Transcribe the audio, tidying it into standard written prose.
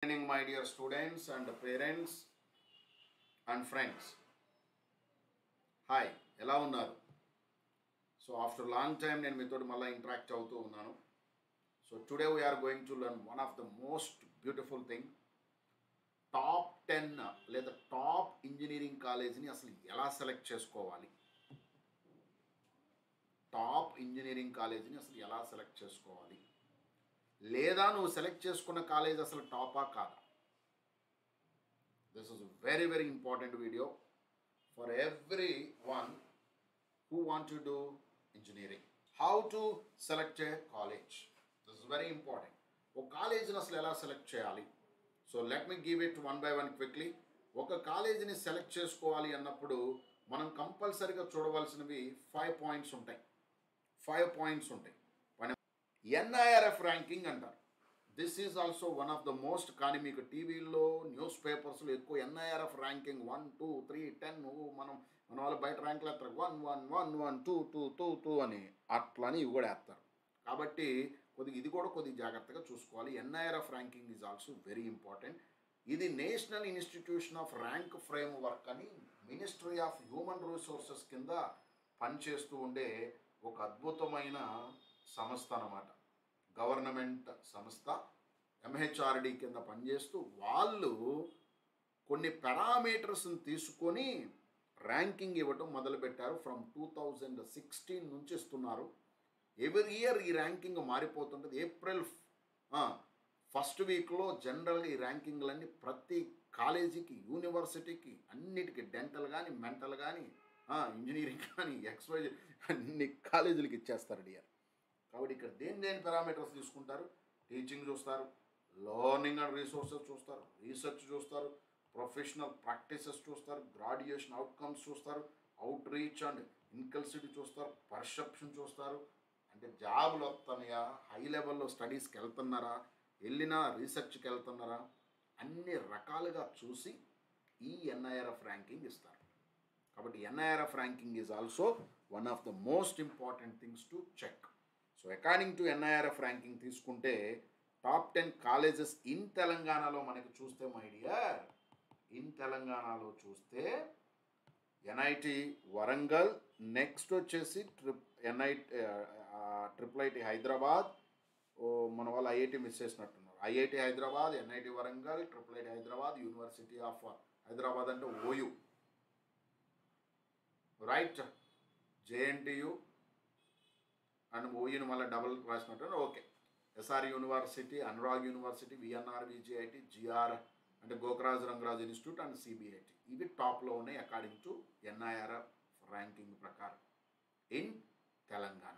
Evening, my dear students and parents and friends. Hi, ఎలా ఉన్నారు? So after long time నేను మీతో మళ్ళీ ఇంటరాక్ట్ అవుతూ ఉన్నాను. So today we are going to learn one of the most beautiful thing, top 10 లేదా top engineering కాలేజీని అసలు ఎలా సెలెక్ట్ చేసుకోవాలి, టాప్ ఇంజనీరింగ్ కాలేజీని అసలు ఎలా సెలెక్ట్ చేసుకోవాలి, లేదా నువ్వు సెలెక్ట్ చేసుకున్న కాలేజ్ అసలు టాపా కాదా. This is a very very important video for everyone who want to do engineering. How to select a college. This is very important. ఒక కాలేజీని అసలు ఎలా సెలెక్ట్ చేయాలి. So let me give it one by one quickly. ఒక కాలేజీని select చేసుకోవాలి అన్నప్పుడు మనం కంపల్సరీగా చూడవలసినవి 5 పాయింట్స్ ఉంటాయి. 5 పాయింట్స్ ఉంటాయి. ఎన్ఐఆర్ఎఫ్ ర్యాంకింగ్ అంటారు. This is also one of the most. కానీ మీకు టీవీలో న్యూస్ పేపర్స్లో ఎక్కువ ఎన్ఐఆర్ఎఫ్ ర్యాంకింగ్ 1 2 3 10 మన వాళ్ళు బయట ర్యాంకులు వేస్తారు 1 1 1 1 2 2 2 2 అని అట్లని ఇవి కూడా వేస్తారు. కాబట్టి ఇది కూడా కొద్దిగా జాగ్రత్తగా చూసుకోవాలి. NIRF ranking is also very important. ఇది national institution of rank frame work అని మినిస్ట్రీ ఆఫ్ హ్యూమన్ రిసోర్సెస్ కింద పనిచేస్తూ ఉండే ఒక అద్భుతమైన సంస్థ అన్నమాట. గవర్నమెంట్ సంస్థ, ఎంహెచ్ఆర్డి కింద పనిచేస్తూ వాళ్ళు కొన్ని పారామీటర్స్ని తీసుకొని ర్యాంకింగ్ ఇవ్వటం మొదలుపెట్టారు. ఫ్రమ్ 2016 నుంచి ఇస్తున్నారు. ఎవ్రీ ఇయర్ ఈ ర్యాంకింగ్ మారిపోతుంటుంది. ఏప్రిల్ ఫస్ట్ వీక్లో జనరల్గా ఈ ర్యాంకింగ్లన్నీ ప్రతి కాలేజీకి, యూనివర్సిటీకి, అన్నిటికీ డెంటల్ కానీ, మెంటల్ కానీ, ఇంజనీరింగ్ కానీ, ఎక్స్వై అన్ని కాలేజీలకి ఇచ్చేస్తారు డియర్. కాబట్టి ఇక్కడ దేని పారామీటర్స్ తీసుకుంటారు. టీచింగ్ చూస్తారు, లర్నింగ్ అండ్ రిసోర్సెస్ చూస్తారు, రీసెర్చ్ చూస్తారు, ప్రొఫెషనల్ ప్రాక్టీసెస్ చూస్తారు, గ్రాడ్యుయేషన్ అవుట్కమ్స్ చూస్తారు, అవుట్ రీచ్ అండ్ ఇన్కల్సిటీ చూస్తారు, పర్సెప్షన్ చూస్తారు. అంటే జాబులు వస్తున్నాయా, హై లెవెల్లో స్టడీస్కి వెళ్తున్నారా, వెళ్ళినా రీసెర్చ్కి వెళ్తున్నారా, అన్ని రకాలుగా చూసి ఈ ఎన్ఐఆర్ఎఫ్ ర్యాంకింగ్ ఇస్తారు. కాబట్టి NIRF ranking is also one of the most important things to check. So according to NIRF ranking తీసుకుంటే టాప్ 10 కాలేజెస్ ఇన్ తెలంగాణలో మనకి చూస్తే మై డియర్, ఇన్ తెలంగాణలో చూస్తే ఎన్ఐటి వరంగల్, నెక్స్ట్ వచ్చేసి ట్రిపుల్ ఐటి హైదరాబాద్. మన వాళ్ళు ఐఐటి మిస్ చేసినట్టున్నారు. IIT Hyderabad, NIT Warangal, triple IT Hyderabad, university of Hyderabad అంటే ఓయూ, రైట్, జేఎన్టీయు అండ్ ఓయూని మళ్ళీ డబుల్ రాసినట్టు. Okay, SR university, Anurag university, VNR, విజిఐటి, GR అంటే Gokaraj Rangaraj institute and CBIT. ఇవి టాప్లో ఉన్నాయి అకార్డింగ్ టు ఎన్ఐఆర్ఎఫ్ ర్యాంకింగ్ ప్రకారం ఇన్ తెలంగాణ.